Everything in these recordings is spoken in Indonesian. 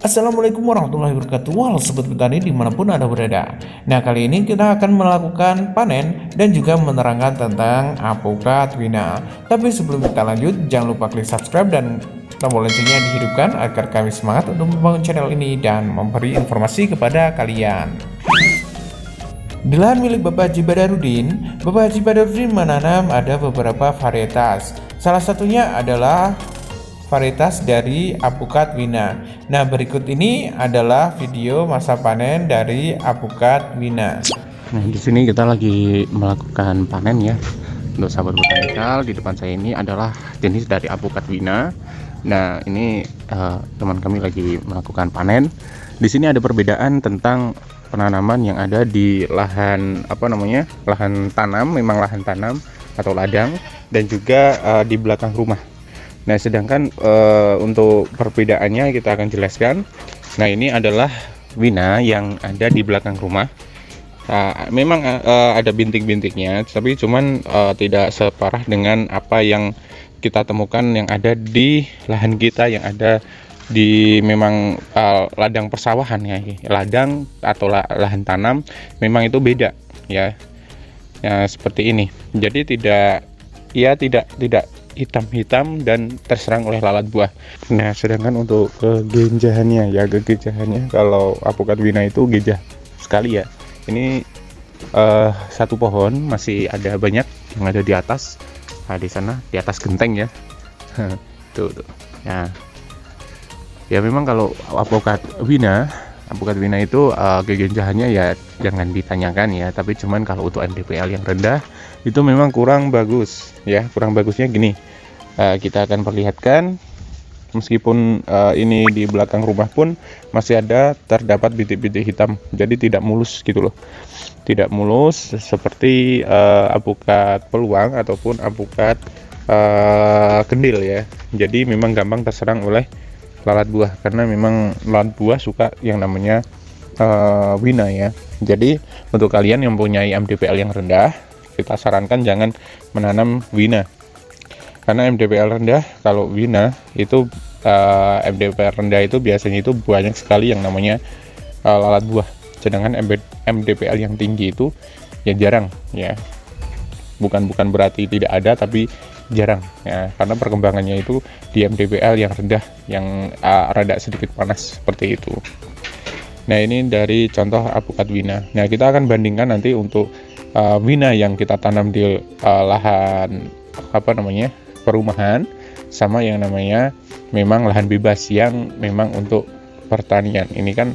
Assalamualaikum warahmatullahi wabarakatuh. Halo sobat petani dimanapun Anda berada. Nah, kali ini kita akan melakukan panen dan juga menerangkan tentang apukat wina. Tapi sebelum kita lanjut, jangan lupa klik subscribe dan tombol loncengnya dihidupkan agar kami semangat untuk membangun channel ini dan memberi informasi kepada kalian. Di lahan milik Bapak Haji Badarudin, Bapak Haji Badarudin menanam ada beberapa varietas. Salah satunya adalah varietas dari apukat wina. Nah, berikut ini adalah video masa panen dari apukat wina. Nah, di sini kita lagi melakukan panen ya. Untuk sahabat botanikal, di depan saya ini adalah jenis dari apukat wina. Nah, ini teman kami lagi melakukan panen. Di sini ada perbedaan tentang penanaman yang ada di lahan lahan tanam, memang lahan tanam atau ladang, dan juga di belakang rumah. Nah, sedangkan untuk perbedaannya kita akan jelaskan. Nah, ini adalah wina yang ada di belakang rumah. Memang ada bintik-bintiknya, tapi cuman tidak separah dengan apa yang kita temukan yang ada di lahan kita yang ada di memang ladang persawahan ya, ladang atau lahan tanam memang itu beda ya. Ya, seperti ini. Jadi tidak hitam-hitam dan terserang oleh lalat buah. Nah, sedangkan untuk kegenjahannya kalau apukat wina itu gejah sekali ya. Ini satu pohon masih ada banyak yang ada di atas. Nah, di sana di atas genteng ya. tuh. Ya memang kalau apukat wina itu kegenjahannya ya jangan ditanyakan ya, tapi cuman kalau untuk MDPL yang rendah itu memang kurang bagus ya. Kurang bagusnya gini, kita akan perlihatkan meskipun ini di belakang rumah pun masih terdapat bintik-bintik hitam, jadi tidak mulus gitu loh, tidak mulus seperti apukat peluang ataupun apukat kendil ya. Jadi memang gampang terserang oleh lalat buah, karena memang lalat buah suka yang namanya wina ya. Jadi untuk kalian yang mempunyai MDPL yang rendah, kita sarankan jangan menanam wina, karena MDPL rendah, kalau wina itu MDPL rendah itu biasanya itu banyak sekali yang namanya lalat buah. Sedangkan MDPL yang tinggi itu ya jarang ya, bukan berarti tidak ada, tapi jarang ya, karena perkembangannya itu di MDPL yang rendah, yang rada sedikit panas seperti itu. Nah, ini dari contoh apukat wina. Nah, kita akan bandingkan nanti untuk wina yang kita tanam di lahan perumahan sama yang namanya memang lahan bebas yang memang untuk pertanian. Ini kan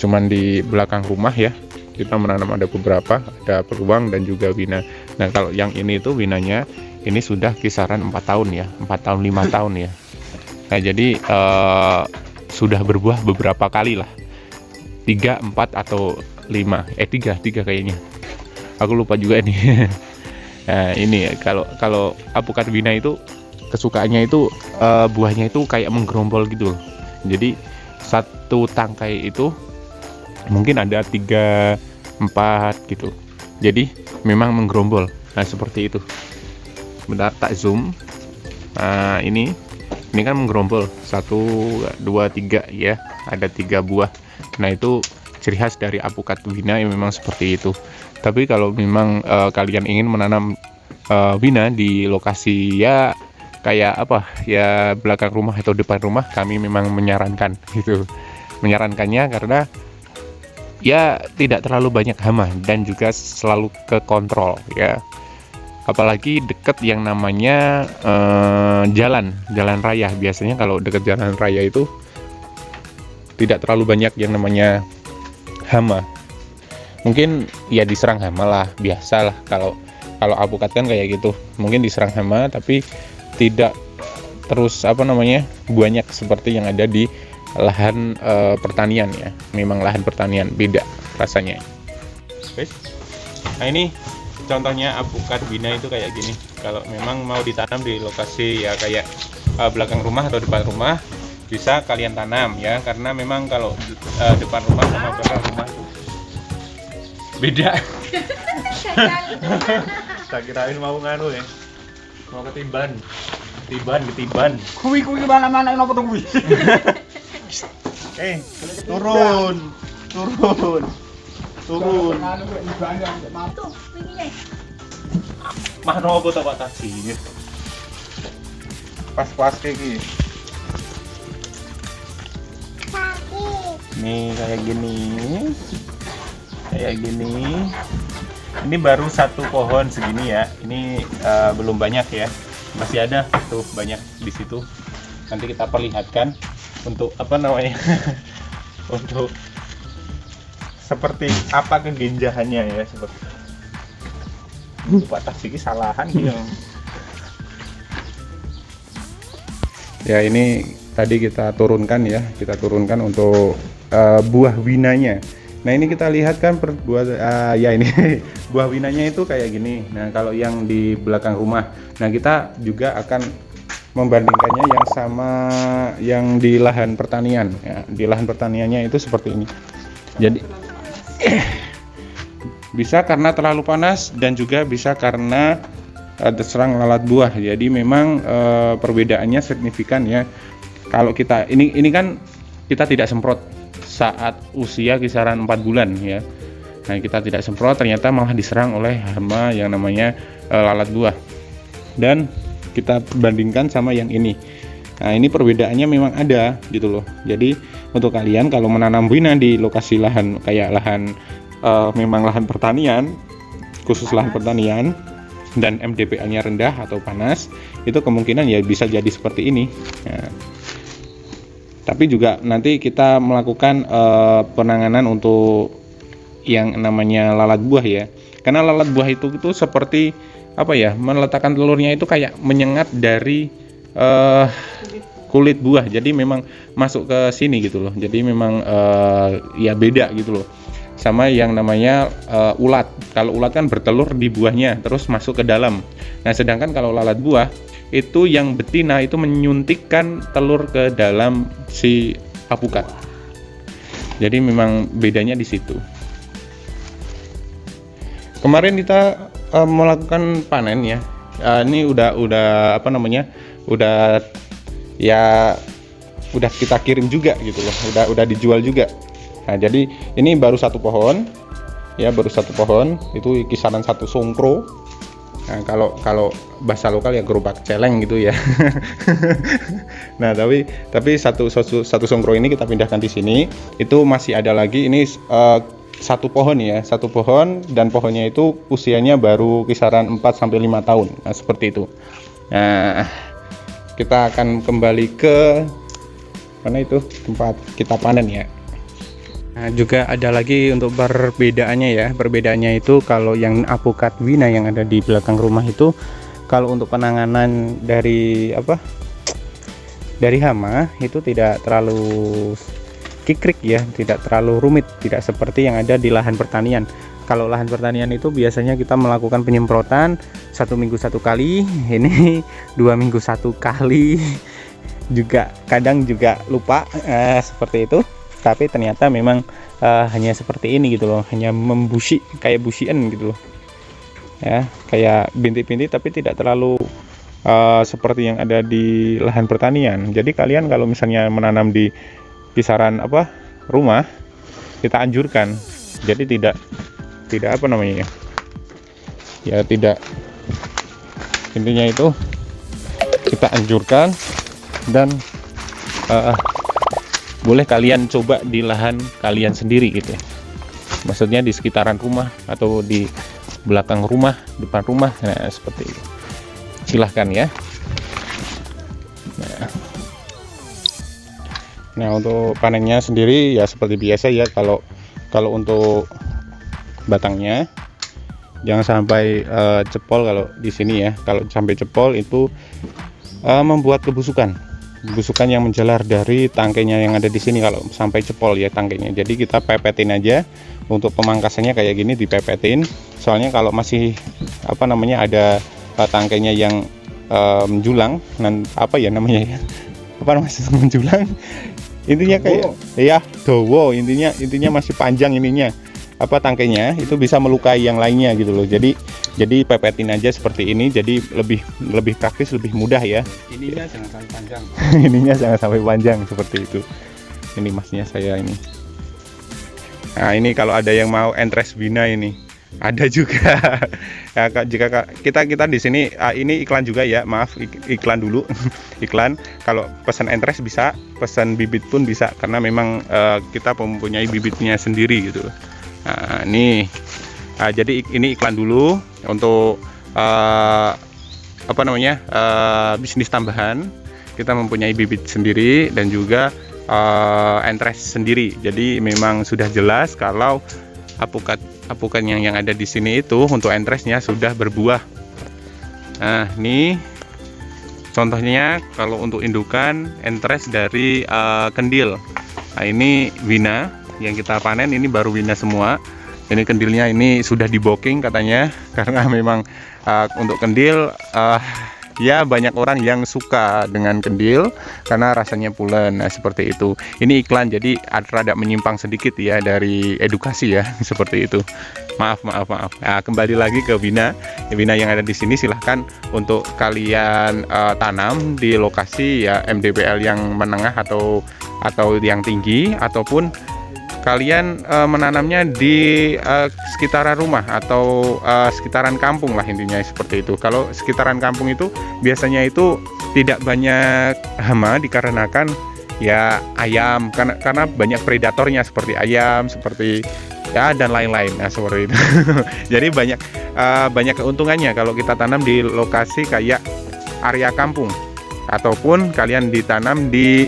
cuman di belakang rumah ya, kita menanam ada beberapa, ada peluang dan juga wina. Nah, kalau yang ini tuh winanya ini sudah kisaran 4 tahun ya, 4 tahun 5 tahun ya. Nah, jadi sudah berbuah beberapa kali lah, 3, 4 atau 5, 3 kayaknya, aku lupa juga nih. Nah, ini kalau apukat wina itu kesukaannya itu buahnya itu kayak menggerombol gitu loh. Jadi satu tangkai itu mungkin ada 3, 4 gitu, jadi memang menggerombol. Nah, seperti itu. Bentar, tak zoom. Nah, ini kan menggerombol 1, 2, 3 ya, ada 3 buah. Nah, itu ciri khas dari apukat wina yang memang seperti itu. Tapi kalau memang kalian ingin menanam wina di lokasi ya kayak apa ya, belakang rumah atau depan rumah, kami memang menyarankan gitu. Menyarankannya karena ya tidak terlalu banyak hama dan juga selalu ke kontrol ya. Apalagi dekat yang namanya jalan raya. Biasanya kalau dekat jalan raya itu tidak terlalu banyak yang namanya hama. Mungkin ya diserang hama lah, biasalah. Kalau apukat kan kayak gitu, mungkin diserang hama tapi tidak terus banyak seperti yang ada di lahan pertanian ya. Memang lahan pertanian beda rasanya. Nah, ini contohnya apukat wina itu kayak gini. Kalau memang mau ditanam di lokasi ya kayak belakang rumah atau depan rumah, bisa kalian tanam ya, karena memang kalau depan rumah sama belakang rumah itu beda. Tak kirain mau nganu ya, mau ketiban. Kuwi mana-mana nopo to kuwi. Turun. Tuh, ini. Mah nopo to Pak taksi ini. Pas iki. Nih kayak gini. Ini baru satu pohon segini ya. Ini belum banyak ya. Masih ada tuh banyak di situ. Nanti kita perlihatkan untuk apa namanya? Untuk seperti apa kegenjahannya ya, seperti Pak taksi ini salahan gitu. Ya ini tadi kita turunkan untuk buah winanya. Nah ini kita lihat kan ya ini buah winanya itu kayak gini. Nah kalau yang di belakang rumah, nah kita juga akan membandingkannya yang sama yang di lahan pertanian. Ya, di lahan pertaniannya itu seperti ini. Jadi bisa karena terlalu panas dan juga bisa karena terserang lalat buah. Jadi memang perbedaannya signifikan ya. Kalau kita ini kan kita tidak semprot saat usia kisaran 4 bulan ya. Nah kita tidak semprot, ternyata malah diserang oleh hama yang namanya lalat buah. Dan kita bandingkan sama yang ini. Nah ini perbedaannya memang ada gitu loh. Jadi untuk kalian kalau menanam wina di lokasi lahan kayak lahan memang lahan pertanian, khusus lahan pertanian dan MDPL-nya rendah atau panas, itu kemungkinan ya bisa jadi seperti ini. Nah, tapi juga nanti kita melakukan penanganan untuk yang namanya lalat buah ya. Karena lalat buah itu seperti apa ya, meletakkan telurnya itu kayak menyengat dari kulit buah. Jadi memang masuk ke sini gitu loh. Jadi memang ya beda gitu loh. Sama yang namanya ulat. Kalau ulat kan bertelur di buahnya terus masuk ke dalam. Nah, sedangkan kalau lalat buah itu yang betina itu menyuntikkan telur ke dalam si apukat. Jadi memang bedanya di situ. Kemarin kita melakukan panen ya. Ini udah apa namanya? Udah kita kirim juga gitu loh. Udah dijual juga. Nah, jadi ini baru satu pohon, ya baru satu pohon, itu kisaran satu songkro. Nah, kalau bahasa lokal ya gerobak celeng gitu ya. Nah, tapi satu songkro ini kita pindahkan di sini. Itu masih ada lagi ini satu pohon ya, satu pohon dan pohonnya itu usianya baru kisaran 4 sampai 5 tahun. Nah, seperti itu. Nah, kita akan kembali ke mana itu tempat kita panen ya. Nah, juga ada lagi untuk perbedaannya ya. Perbedaannya itu kalau yang apukat wina yang ada di belakang rumah itu, kalau untuk penanganan dari hama itu tidak terlalu kikrik ya, tidak terlalu rumit, tidak seperti yang ada di lahan pertanian. Kalau lahan pertanian itu biasanya kita melakukan penyemprotan 1 minggu 1 kali, ini 2 minggu 1 kali, juga kadang juga lupa seperti itu. Tapi ternyata memang hanya seperti ini gitu loh, hanya membusik kayak busian gitu loh ya, kayak bintik-bintik tapi tidak terlalu seperti yang ada di lahan pertanian. Jadi kalian kalau misalnya menanam di kisaran rumah, kita anjurkan jadi tidak apa namanya ya, tidak, intinya itu kita anjurkan dan boleh kalian coba di lahan kalian sendiri gitu ya. Maksudnya di sekitaran rumah atau di belakang rumah, depan rumah, nah seperti itu. Silahkan ya. Nah untuk panennya sendiri ya seperti biasa ya, kalau untuk batangnya jangan sampai cepol kalau di sini ya. Kalau sampai cepol itu membuat kebusukan yang menjalar dari tangkainya yang ada di sini kalau sampai cepol ya tangkainya. Jadi kita pepetin aja untuk pemangkasannya kayak gini, dipepetin. Soalnya kalau masih ada tangkainya yang menjulang, masih menjulang, intinya kayak ya dowo, intinya masih panjang ininya tangkainya, itu bisa melukai yang lainnya gitu loh. Jadi pepetin aja seperti ini, jadi lebih praktis, lebih mudah ya. Ininya jangan sampai panjang. Ininya jangan sampai panjang seperti itu. Ini masnya saya ini. Nah ini kalau ada yang mau entres Wina ini ada juga. Ya, jika kita di sini ini iklan juga ya, maaf iklan dulu. Iklan. Kalau pesan entres bisa, pesan bibit pun bisa karena memang kita mempunyai bibitnya sendiri gitu. Nah ini jadi ini iklan dulu untuk bisnis tambahan. Kita mempunyai bibit sendiri dan juga entres sendiri. Jadi memang sudah jelas kalau apukat yang ada di sini itu untuk entresnya sudah berbuah. Nah, ini contohnya kalau untuk indukan entres dari kendil. Nah, ini Wina yang kita panen, ini baru Wina semua. Ini kendilnya ini sudah diboking katanya karena memang untuk kendil ya banyak orang yang suka dengan kendil karena rasanya pulen. Nah, seperti itu. Ini iklan jadi rada menyimpang sedikit ya dari edukasi ya seperti itu. Maaf. Nah, kembali lagi ke Wina. Wina yang ada di sini silahkan untuk kalian tanam di lokasi ya MDPL yang menengah atau yang tinggi, ataupun kalian menanamnya di sekitaran rumah atau sekitaran kampung lah, intinya seperti itu. Kalau sekitaran kampung itu biasanya itu tidak banyak hama dikarenakan ya ayam, karena banyak predatornya seperti ayam, seperti ya dan lain-lain. Nah, seperti itu. Jadi banyak keuntungannya kalau kita tanam di lokasi kayak area kampung, ataupun kalian ditanam di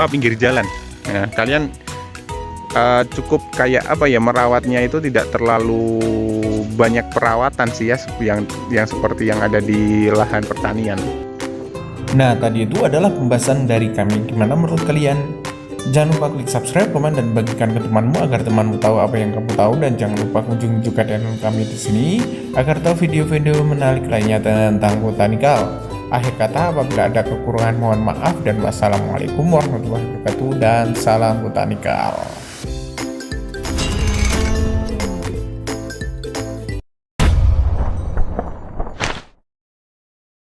pinggir jalan. Nah, kalian cukup kayak merawatnya itu tidak terlalu banyak perawatan sih ya, yang seperti yang ada di lahan pertanian. Nah, tadi itu adalah pembahasan dari kami. Gimana menurut kalian? Jangan lupa klik subscribe, komen, dan bagikan ke temanmu agar temanmu tahu apa yang kamu tahu, dan jangan lupa kunjungi juga channel kami di sini agar tahu video-video menarik lainnya tentang botanikal. Akhir kata, apabila ada kekurangan mohon maaf, dan wassalamualaikum warahmatullahi wabarakatuh, dan salam botanikal.